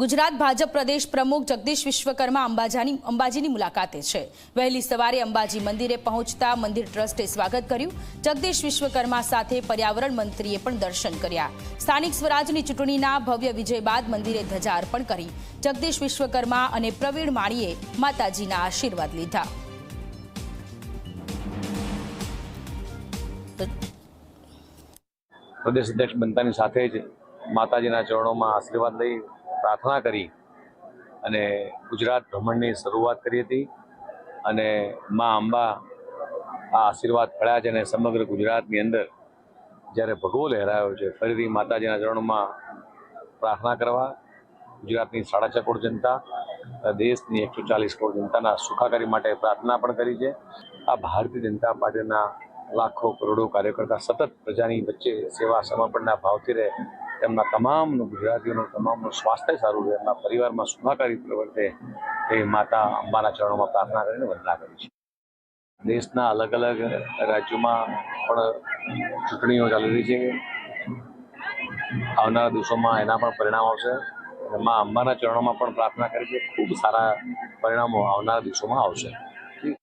ગુજરાત ભાજપ પ્રદેશ પ્રમુખ જગદીશ વિશ્વકર્મા અંબાજીની મુલાકાતે છે। વહેલી સવારે અંબાજી મંદિરે પહોંચતા મંદિર ટ્રસ્ટે સ્વાગત કર્યું। જગદીશ વિશ્વકર્મા સાથે પર્યાવરણ મંત્રીએ પણ દર્શન કર્યા। સ્થાનિક સ્વરાજની ચૂંટણીના ભવ્ય વિજય બાદ મંદિરે ધજા અર્પણ કરી જગદીશ વિશ્વકર્મા અને પ્રવીણ માળીએ માતાજીના આશીર્વાદ લીધા। प्रदेश अध्यक्ष बनतानी साथे ज माताजीना चरणों में आशीर्वाद लई प्रार्थना करी अने गुजरात भ्रमणनी शरूआत करी हती अने मां अंबा आ आशीर्वाद फळ्या छे। समग्र गुजरातनी अंदर ज्यारे भगवो लहरायो छे फरीथी माताजीना चरणों में प्रार्थना करवा गुजरातनी 6.5 करोड़ जनता देशनी 140 करोड़ जनताना सुखाकारी माटे प्रार्थना पण करी छे। आ भारतीय जनता पार्टीना लाखों करोड़ों कार्यकर्ता सतत प्रजानी वच्चे सेवा समर्पणना भावथी रहे, તેમના તમામનું ગુજરાતીઓનું તમામનું સ્વાસ્થ્ય સારું રહે, એમના પરિવારમાં સુખાકારી પ્રવર્તે એ માતા અંબાના ચરણોમાં પ્રાર્થના કરીને વંદના કરી છે। દેશના અલગ અલગ રાજ્યોમાં પણ ચૂંટણીઓ ચાલી રહી છે। આવનારા દિવસોમાં એના પણ પરિણામ આવશે। મા અંબાના ચરણોમાં પણ પ્રાર્થના કરી છે, ખૂબ સારા પરિણામો આવનારા દિવસોમાં આવશે।